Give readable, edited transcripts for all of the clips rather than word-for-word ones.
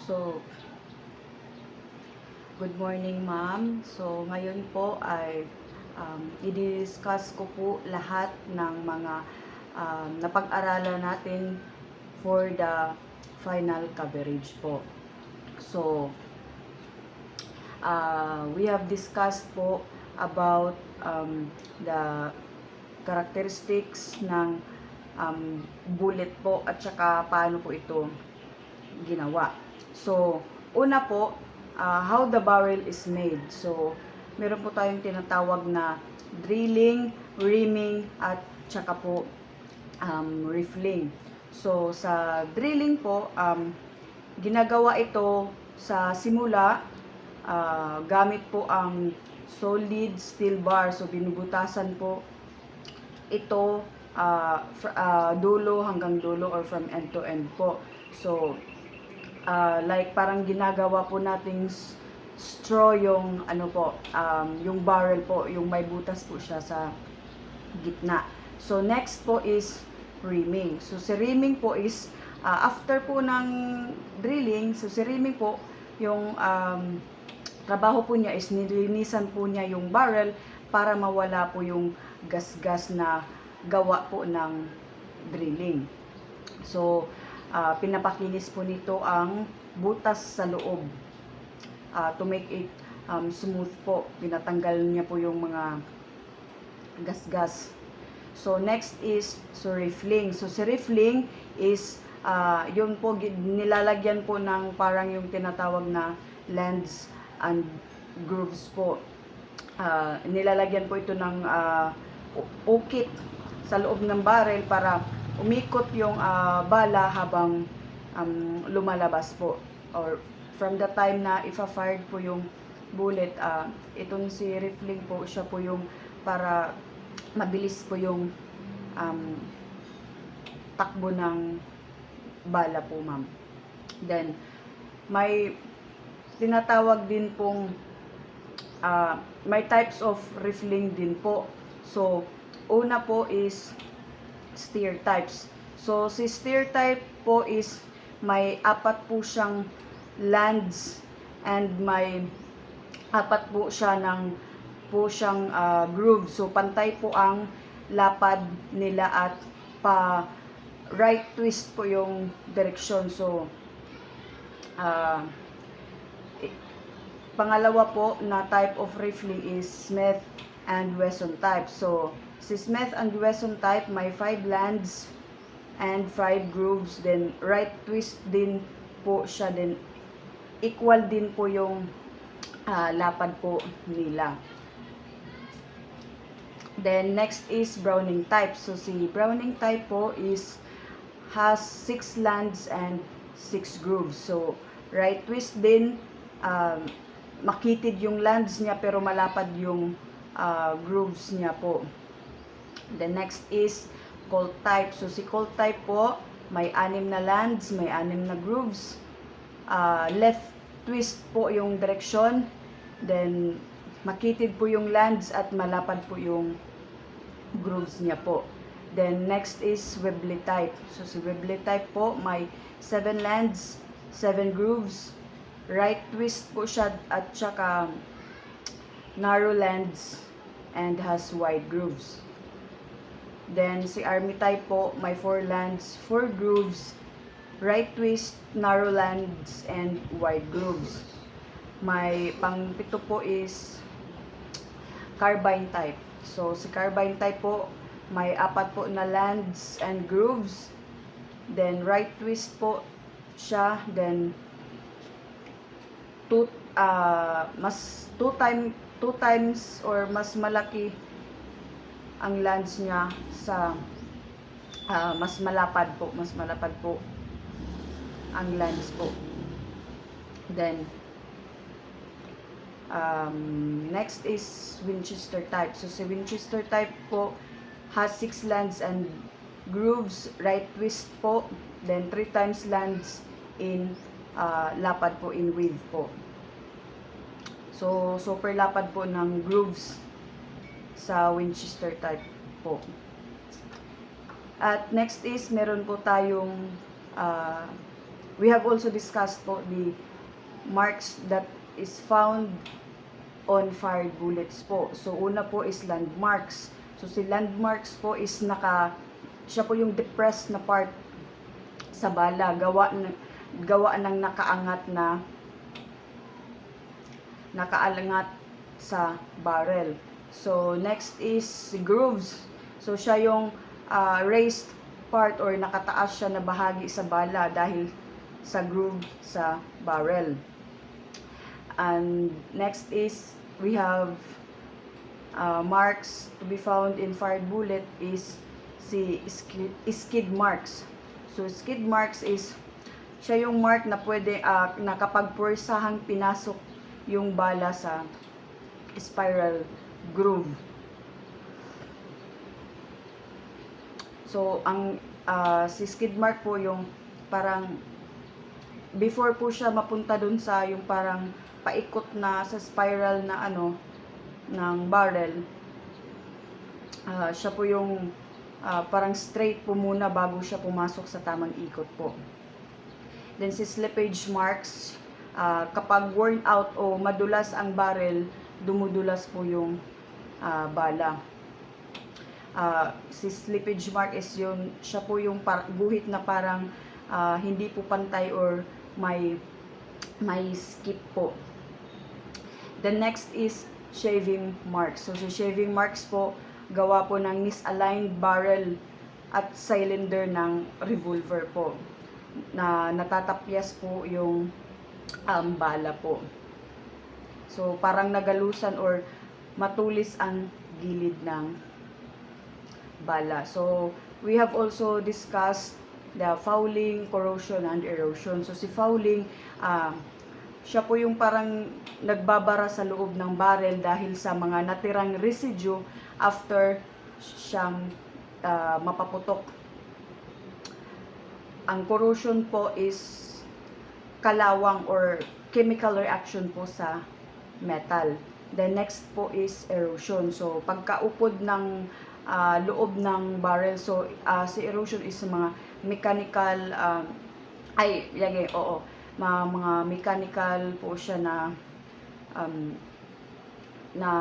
So, good morning ma'am. So, ngayon po ay i-discuss ko po lahat ng mga napag-aralan natin for the final coverage po. So, we have discussed po about the characteristics ng bullet po at saka paano po ito ginawa. So, una po, how the barrel is made. So, meron po tayong tinatawag na drilling, reaming, at saka po rifling. So, sa drilling po, ginagawa ito sa simula, gamit po ang solid steel bar. So, binubutasan po ito dulo hanggang dulo or from end to end po. So, like parang ginagawa po nating straw yung ano po, yung barrel po, yung may butas po siya sa gitna. So, next po is reaming. So, si reaming po is after po ng drilling, so si reaming po, yung trabaho po niya is nilinisan po niya yung barrel para mawala po yung gas-gas na gawa po ng drilling. So, pinapakinis po nito ang butas sa loob to make it smooth po. Pinatanggal niya po yung mga gas-gas. So, next is rifling. So, si rifling is yun po, nilalagyan po ng parang yung tinatawag na lands and grooves po. Nilalagyan po ito ng ukit sa loob ng barrel para umikot yung bala habang lumalabas po, or from the time na ifa-fired po yung bullet. Itong si rifling po, siya po yung para mabilis po yung takbo ng bala po, ma'am. Then, may tinatawag din pong may types of rifling din po. So, una po is steer types. So, si steer type po is may apat po siyang lands and may apat po siya ng groove. So, pantay po ang lapad nila at pa right twist po yung direksyon. So, pangalawa po na type of rifling is Smith and Wesson type. So, si Smith and Wesson type may 5 lands and 5 grooves. Then, right twist din po siya. Then, equal din po yung lapad po nila. Then, next is Browning type. So, si Browning type po has 6 lands and 6 grooves. So, right twist din, makitid yung lands niya pero malapad yung grooves niya po. The next is Colt type. So, si Colt type po, may 6 na lands, may 6 na grooves. Left twist po yung direksyon. Then, makitid po yung lands at malapad po yung grooves niya po. Then, next is Webley type. So, si Webley type po, may 7 lands, 7 grooves. Right twist po siya at saka narrow lands and has wide grooves. Then, si Army type po, may 4 lands, 4 grooves, right twist, narrow lands, and wide grooves. May pang-pito po is Carbine type. So, si Carbine type po, may 4 po na lands and grooves. Then, right twist po siya. Then, 2 times or mas malaki ang lands niya sa mas malapad po ang lands po. Then, next is Winchester type. So, si Winchester type po has 6 lands and grooves, right twist po, then 3 times lands in lapad po, in width po. So, super lapad po ng grooves sa Winchester type po. At next is, meron po tayong we have also discussed po the marks that is found on fired bullets po. So una po is landmarks. So si landmarks po is siya po yung depressed na part sa bala, gawa ng nakaalangat sa barrel. So next is grooves. So siya yung raised part or nakataas siya na bahagi sa bala dahil sa groove sa barrel. And next is we have marks to be found in fired bullet is si skid marks. So skid marks is siya yung mark na pwede na kapag puwersahang pinasok yung bala sa spiral groove. So ang si skid mark po yung parang before po siya mapunta dun sa yung parang paikot na sa spiral na ng barrel, siya po yung parang straight po muna bago siya pumasok sa tamang ikot po. Then si slippage marks, kapag worn out o madulas ang barrel, dumudulas po yung bala. Si slippage mark is siya po yung guhit na parang hindi po pantay or may skip po. The next is shaving marks. So si shaving marks po, gawa po ng misaligned barrel at cylinder ng revolver po, na natatapyas po yung bala po. So parang nagalusan or matulis ang gilid ng bala. So we have also discussed the fouling, corrosion, and erosion. So si fouling, siya po yung parang nagbabara sa loob ng barrel dahil sa mga natirang residue after siyang mapaputok. Ang corrosion po is kalawang or chemical reaction po sa metal. The next po is erosion. So pagkaupod ng loob ng barrel, so si erosion is mga mechanical mga mechanical po siya na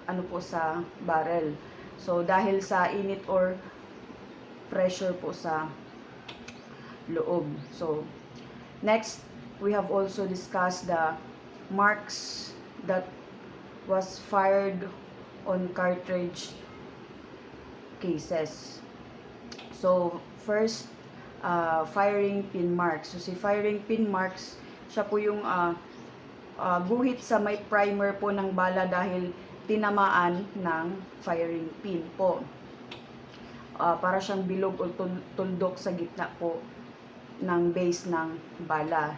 ano po sa barrel. So dahil sa init or pressure po sa loob. So next, we have also discussed the marks that was fired on cartridge cases. So first, firing pin marks. So si firing pin marks, siya po yung guhit sa may primer po ng bala dahil tinamaan ng firing pin po. Para siyang bilog o tuldok sa gitna po ng base ng bala.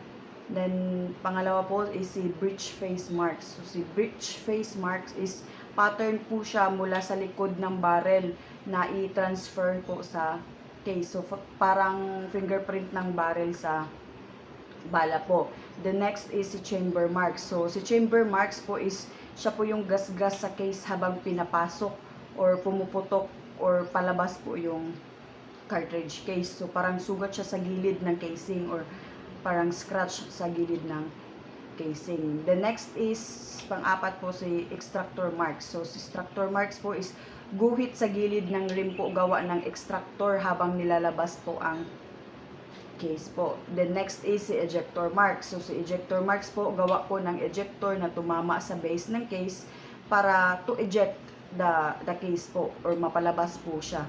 Then pangalawa po is si breech face marks. So si breech face marks is pattern po siya mula sa likod ng barrel na i-transfer po sa case. So parang fingerprint ng barrel sa bala po. The next is si chamber marks. So si chamber marks po is siya po yung gasgas sa case habang pinapasok or pumuputok or palabas po yung cartridge case. So parang sugat siya sa gilid ng casing or parang scratch sa gilid ng casing. The next is pang-apat po si extractor marks. So si extractor marks po is guhit sa gilid ng rim po gawa ng extractor habang nilalabas po ang case po. The next is si ejector marks. So si ejector marks po gawa po ng ejector na tumama sa base ng case para to eject the case po or mapalabas po siya.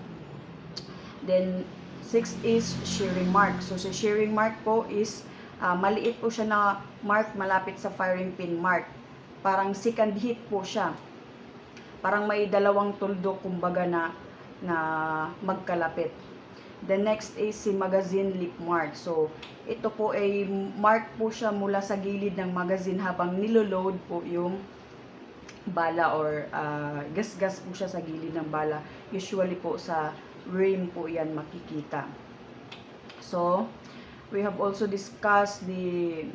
Then sixth is shearing mark. So si shearing mark po is maliit po siya na mark malapit sa firing pin mark. Parang second hit po siya. Parang may dalawang tuldok kumbaga na magkalapit. The next is si magazine lip mark. So ito po ay mark po siya mula sa gilid ng magazine habang niloload po yung bala or gasgas po siya sa gilid ng bala. Usually po sa rim po yan makikita. So we have also discussed the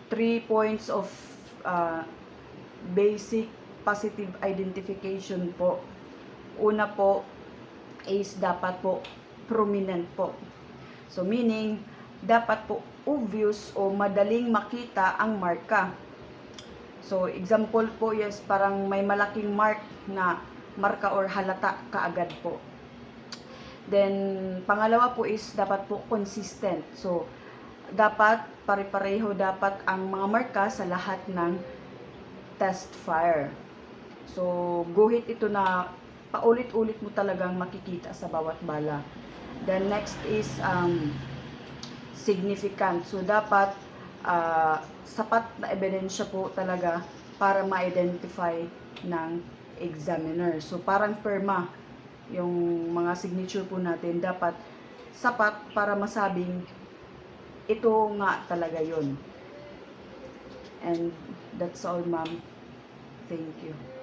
3 points of basic positive identification po. Una po is dapat po prominent po. So meaning dapat po obvious o madaling makita ang marka. So, example po, yes, parang may malaking mark na marka or halata kaagad po. Then, pangalawa po is dapat po consistent. So, dapat pare-pareho dapat ang mga marka sa lahat ng test fire. So, guhit ito na paulit-ulit mo talagang makikita sa bawat bala. Then, next is significant. So, dapat sapat na ebidensya po talaga para ma-identify ng examiner. So, parang perma yung mga signature po natin dapat sapat para masabing ito nga talaga yun. And that's all, ma'am. Thank you.